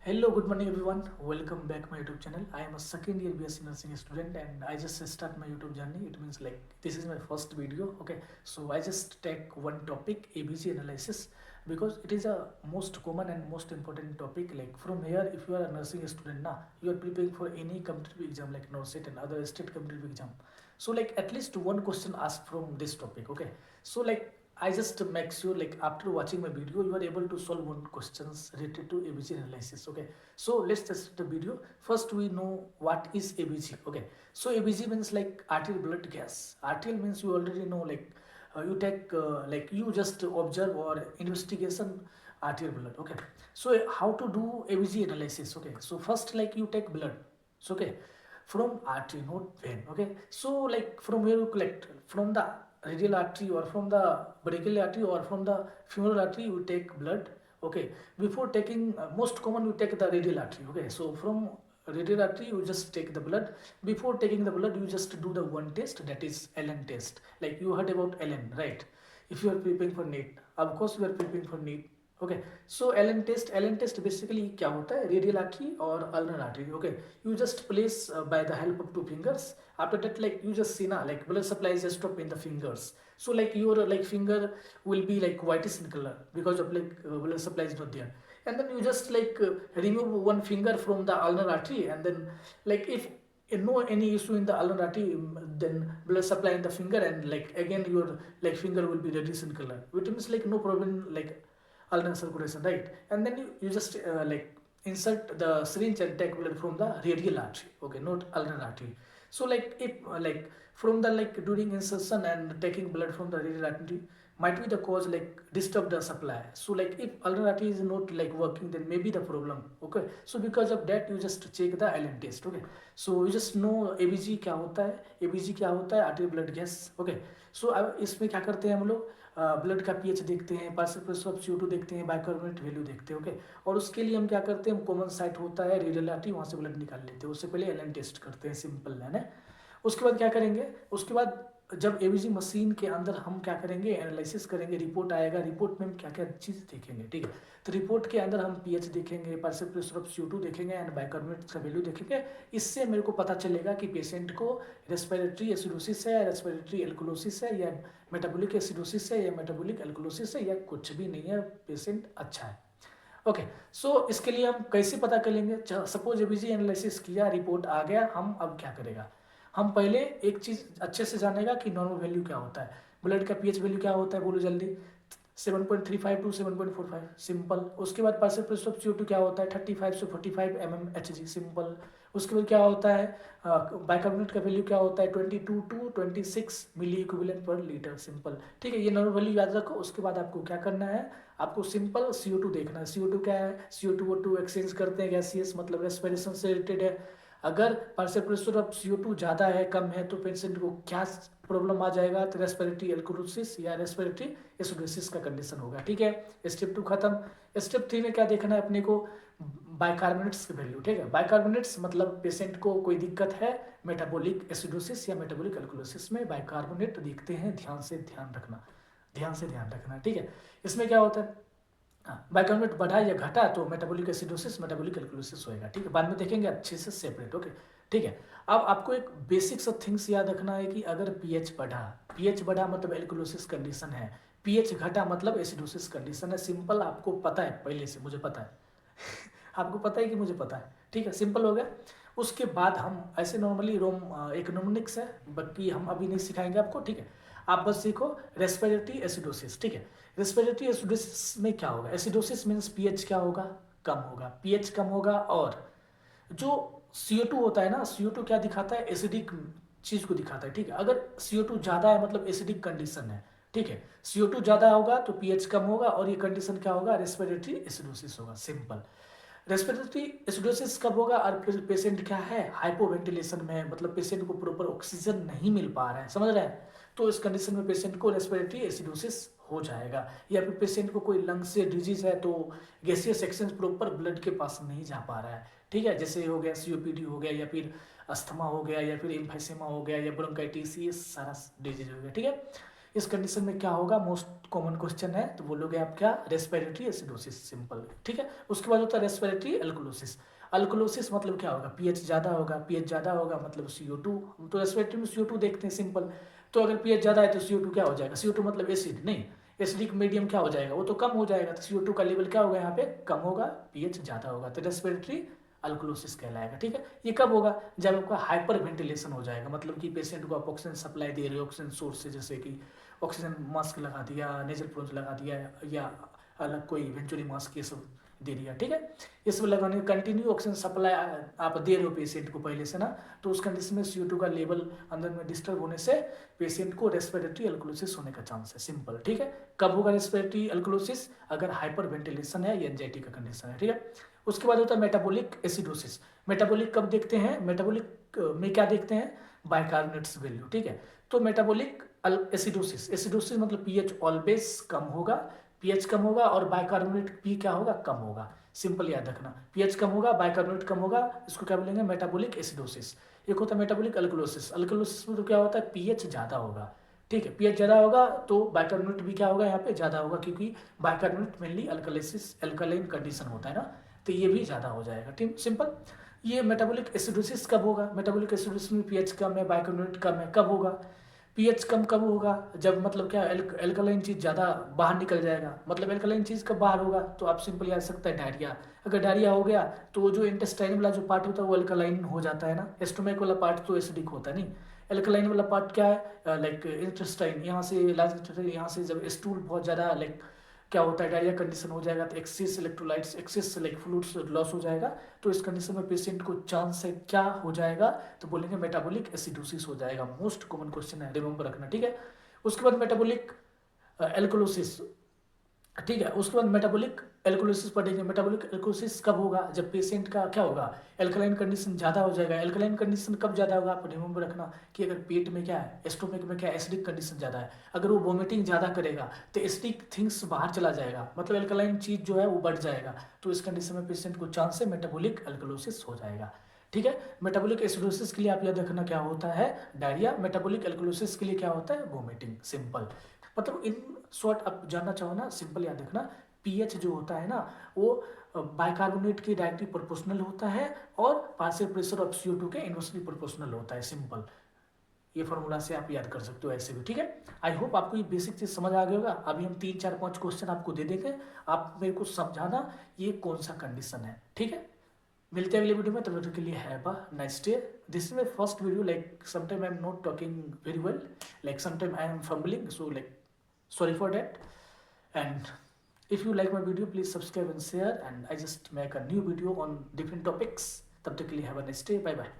Hello, good morning everyone. Welcome back my YouTube channel. I am a second year BSc nursing student and I just start my YouTube journey. It means like this is my first video. Okay, so I just take one topic ABG analysis because it is a most common and most important topic. Like from here, if you are a nursing student now, you are preparing for any competitive exam like NORCET and other state competitive exam. So like at least one question asked from this topic. Okay, so like I just make sure like after watching my video you are able to solve one questions related to ABG analysis. Okay, so let's test the video. First we know what is ABG. Okay, so ABG means like arterial blood gas. Arterial means you already know like you take like you just observe or investigation arterial blood. Okay, so how to do ABG analysis. Okay, so first like you take blood. So okay, from artery not vein. Okay, so like from where you collect, from the radial artery or from the brachial artery or from the femoral artery you take blood. Okay, before taking most common you take the radial artery. Okay, so from radial artery you just take the blood. Before taking the blood you just do the one test, that is LN test. Like you heard about LN, right? If you are preparing for NEET, of course you are preparing for NEET. Okay, so Allen test basically क्या होता है, radial artery और ulnar artery. Okay, you just place by the help of two fingers. After that like you just see now like blood supply is just stop in the fingers. So like your like finger will be like whitish in color because of like blood supply is not there. And then you just like remove one finger from the ulnar artery, and then like if no any issue in the ulnar artery, then blood supply in the finger, and like again your like finger will be reddish in color, which means like no problem like ulnar circulation, right? And then you just like insert the syringe and take blood from the radial artery. Okay, not ulnar artery. So like if like from the like during insertion and taking blood from the radial artery might be the cause like disturb the supply. So like if ulnar artery is not like working, then maybe the problem. Okay, so because of that you just check the LN test. Okay, so you just know ABG क्या होता है. ABG क्या होता है, artery blood gas. Okay, सो अब इसमें क्या करते हैं हम लोग, ब्लड का पीएच देखते हैं, पार्शियल प्रेशर ऑफ CO2 देखते हैं, बाइकार्बोनेट वैल्यू देखते हैं. ओके, और उसके लिए हम क्या करते हैं, कॉमन साइट होता है रेडियल आर्टरी, वहाँ से ब्लड निकाल लेते हैं. उससे पहले LN टेस्ट करते हैं, सिंपल है ना. उसके बाद क्या करेंगे, उसके बाद जब ABG मशीन के अंदर हम क्या करेंगे, एनालिसिस करेंगे, रिपोर्ट आएगा, रिपोर्ट में हम क्या क्या चीज़ देखेंगे. ठीक है, तो रिपोर्ट के अंदर हम पीएच देखेंगे, पार्शियल प्रेशर ऑफ CO2 देखेंगे एंड बाइकार्बोनेट का वैल्यू देखेंगे. इससे मेरे को पता चलेगा कि पेशेंट को रेस्पिरेटरी एसिडोसिस है, रेस्पिरेटरी एल्कोलोसिस है, या मेटाबॉलिक एसिडोसिस है, या मेटाबॉलिक एल्कोलोसिस है, या कुछ भी नहीं है, पेशेंट अच्छा है. ओके, सो इसके लिए हम कैसे पता कर लेंगे. सपोज ABG एनालिसिस किया, रिपोर्ट आ गया, हम अब क्या करेगा, हम पहले एक चीज़ अच्छे से जानेगा कि नॉर्मल वैल्यू क्या होता है, ब्लड का पीएच वैल्यू क्या होता है, बोलो जल्दी. 7.35 टू 7.45, सिंपल. उसके बाद पार्शियल प्रेशर ऑफ CO2 क्या होता है, 35 से 45 mmHg, सिंपल. उसके बाद क्या होता है, बाइकार्बोनेट का वैल्यू क्या होता है, 22 to 26 milliequivalent per litre, simple. ठीक है, ये नॉर्मल वैल्यू याद रखो. उसके बाद आपको क्या करना है, आपको सिंपल CO2 देखना है. CO2 क्या है, CO2 एक्सचेंज करते हैं गैसियस, मतलब रेस्पिरेशन से रिलेटेड है. अगर पार्शियल प्रेशर ऑफ CO2 ज़्यादा है, कम है, तो पेशेंट को क्या प्रॉब्लम आ जाएगा, तो रेस्पिरेटरी एल्कोलोसिस या रेस्पिरेटरी एसिडोसिस का कंडीशन होगा. ठीक है, स्टेप 2 खत्म. स्टेप 3 में क्या देखना है अपने को, बाइकार्बोनेट्स की वैल्यू. ठीक है, बाइकार्बोनेट्स मतलब पेशेंट को कोई दिक्कत है मेटाबॉलिक एसिडोसिस या मेटाबॉलिक एल्कोलोसिस में, बाइकार्बोनेट दिखते हैं, ध्यान से ध्यान रखना, ध्यान से ध्यान रखना. ठीक है, इसमें क्या होता है, बाइकार्बोनेट बढ़ा या घटा तो मेटाबॉलिक एसिडोसिस मेटाबॉलिक एल्कोलोसिस होएगा. ठीक है, बाद में देखेंगे अच्छे से सेपरेट. ओके, ठीक है. अब आपको एक बेसिक सा थिंग्स याद रखना है कि अगर पीएच बढ़ा मतलब एल्कोलोसिस कंडीशन है, पीएच घटा मतलब एसिडोसिस कंडीशन है. सिंपल, आपको पता है पहले से, मुझे पता है आपको पता है कि मुझे पता है. ठीक है, सिंपल हो गया. उसके बाद हम ऐसे नॉर्मली इकोनॉमिक्स है, बाकी हम अभी नहीं सिखाएंगे आपको. ठीक है, आप बस सीखो रेस्पिरेटरी एसिडोसिस. ठीक है, रेस्पिरेटरी एसिडोसिस में क्या होगा, एसिडोसिस मीन्स पीएच क्या होगा, कम होगा, पीएच कम होगा. और जो CO2 होता है ना, CO2 क्या दिखाता है, एसिडिक चीज़ को दिखाता है. ठीक है, अगर CO2 ज़्यादा है मतलब एसिडिक कंडीशन है. ठीक है, CO2 ज़्यादा होगा तो पीएच कम होगा, और ये कंडीशन क्या होगा, रेस्पिरेटरी एसिडोसिस होगा, सिंपल. रेस्पिरेटरी एसिडोसिस कब होगा, और पेशेंट क्या है, हाइपोवेंटिलेशन में, मतलब पेशेंट को प्रॉपर ऑक्सीजन नहीं मिल पा रहा है, समझ रहे हैं, तो इस कंडीशन में पेशेंट को रेस्पिरेटरी एसिडोसिस हो जाएगा. या फिर पेशेंट को कोई लंग से डिजीज है तो गैसियस एक्सचेंज प्रॉपर ब्लड के पास नहीं जा पा रहा है. ठीक है, जैसे हो गया COPD हो गया, या फिर अस्थमा हो गया, या फिर एम्फाइसेमा हो गया, या ब्रोंकाइटिस, ये सारा डिजीज हो गया. ठीक है, इस कंडीशन में क्या होगा, मोस्ट कॉमन क्वेश्चन है, तो बोलोगे आप क्या, रेस्पिरेटरी एसिडोसिस, सिंपल, ठीक है। उसके बाद होता है रेस्पिरेटरी एल्कोलोसिस। अल्कोलोसिस मतलब क्या होगा, पीएच ज़्यादा होगा, पीएच ज़्यादा होगा मतलब CO2, हम तो रेस्पिरेटरी में CO2 देखते हैं, सिंपल। तो अगर पीएच ज़्यादा है तो CO2 क्या हो जाएगा, CO2 मतलब एसिड नहीं, एसिडिक मीडियम क्या हो जाएगा, वो तो कम हो जाएगा, तो CO2 का लेवल क्या होगा यहाँ पे, कम होगा, पीएच ज़्यादा होगा, तो रेस्पिरेटरी अल्कोलोसिस कहलाएगा, ठीक है। ये कब होगा, जब आपका हाइपर वेंटिलेशन हो जाएगा, मतलब कि पेशेंट को आप ऑक्सीजन सप्लाई दे रहे हो ऑक्सीजन सोर्स से, जैसे कि ऑक्सीजन मास्क लगा दिया, नेजल प्रोज लगा दिया, या अलग कोई वेंचुरी मास्क, ये सब दे दिया, ठीक है। ये सब लगाने कंटिन्यू ऑक्सीजन सप्लाई आप दे रहे हो पेशेंट को पहले से ना, तो उस कंडीशन में CO2 का लेवल अंदर में डिस्टर्ब होने से पेशेंट को रेस्पिरेटरी अल्कोलोसिस होने का चांस है, सिंपल, ठीक है। कब होगा रेस्पिरेटरी अल्कोलोसिस, अगर हाइपर वेंटिलेशन है या एंजाइटी का कंडीशन है, ठीक है। उसके बाद होता है मेटाबॉलिक एसिडोसिस। मेटाबॉलिक कब देखते हैं, मेटाबॉलिक में क्या देखते हैं, बाइकार्बोनेट्स वैल्यू, ठीक है। तो मेटाबॉलिक एसिडोसिस, एसिडोसिस मतलब पीएच ऑलवेज कम होगा, पीएच कम होगा और बाइकार्बोनेट पी क्या होगा, कम होगा, सिंपल याद रखना, पीएच कम होगा, बाइकार्बोनेट कम होगा, इसको क्या बोलेंगे, मेटाबॉलिक एसिडोसिस। एक होता है मेटाबॉलिक अल्कोलोसिस, अल्कोलोसिस में तो क्या होता है, पीएच ज़्यादा होगा, ठीक है, पीएच ज़्यादा होगा तो बाइकार्बोनेट भी क्या होगा यहाँ पे ज़्यादा होगा, क्योंकि बाइकार्बोनेट मेनली अल्कलिसिस एल्कलाइन कंडीशन होता है ना, तो ये भी ज़्यादा हो जाएगा, ठीक, सिंपल। ये मेटाबॉलिक एसिडोसिस कब होगा, मेटाबॉलिक एसिडोसिस में पीएच कम है, बाइकार्बोनेट कम है, कब होगा, पीएच कम कब होगा, जब मतलब क्या एल्कलाइन चीज़ ज़्यादा बाहर निकल जाएगा, मतलब एल्कलाइन चीज़ कब बाहर होगा, तो आप सिंपल याद सकते हैं डायरिया, अगर डायरिया हो गया तो जो इंटेस्टाइन वाला जो पार्ट होता है वो एल्कलाइन हो जाता है ना, स्टोमक वाला पार्ट तो एसिडिक होता है नहीं, एल्कलाइन वाला पार्ट क्या है, लाइक इंटेस्टाइन, यहाँ से लार्ज इंटेस्टाइन, यहाँ से जब स्टूल बहुत ज़्यादा लाइक क्या होता है, डायरिया कंडीशन हो जाएगा तो excess electrolytes, excess like fluids loss हो जाएगा, तो इस कंडीशन में पेशेंट को चांस है क्या हो जाएगा, तो बोलेंगे मेटाबॉलिक एसिडोसिस हो जाएगा, मोस्ट कॉमन क्वेश्चन है, रिमेंबर रखना, ठीक है। उसके बाद मेटाबॉलिक एल्कोलोसिस, ठीक है, उसके बाद मेटाबॉलिक एल्कोलोसिस पढ़ेंगे। मेटाबॉलिक एल्कोलोसिस कब होगा, जब पेशेंट का क्या होगा, एल्कलाइन कंडीशन ज़्यादा हो जाएगा। एल्कलाइन कंडीशन कब ज़्यादा होगा, आप रिमेंबर रखना कि अगर पेट में क्या है, स्टोमक में क्या है, एसिडिक कंडीशन ज़्यादा है, अगर वो वोमिटिंग ज़्यादा करेगा तो एसिडिक थिंग्स बाहर चला जाएगा, मतलब एल्कलाइन चीज़ जो है वो बढ़ जाएगा, तो इस कंडीशन में पेशेंट को चांस है मेटाबॉलिक एल्कोलोसिस हो जाएगा, ठीक है। मेटाबॉलिक एसिडोसिस के लिए आप याद रखना क्या होता है, डायरिया, मेटाबॉलिक एल्कोलोसिस के लिए क्या होता है, वोमिटिंग, सिंपल। मतलब इन शॉर्ट आप जानना चाहो ना, सिंपल याद रखना, पीएच जो होता है ना वो बाइकार्बोनेट के डायरेक्टली प्रोपोर्शनल होता है और पार्शियल प्रेशर ऑफ CO2 के इनवर्सली प्रोपोर्शनल होता है, सिंपल। ये फॉर्मूला से आप याद कर सकते हो ऐसे भी, ठीक है। आई होप आपको ये बेसिक चीज समझ आ गया होगा। अभी हम 3 4 5 क्वेश्चन आपको दे देंगे, आप मेरे को समझाना ये कौन सा कंडीशन है, ठीक है। मिलते हैं अगले वीडियो में, तब तक के लिए have a nice day. This is my first video, like sometime I am not talking very well, like sometime I am fumbling, so like sorry for that. And if you like my video, please subscribe and share, and I just make a new video on different topics. तब तक के लिए have a nice day, bye bye.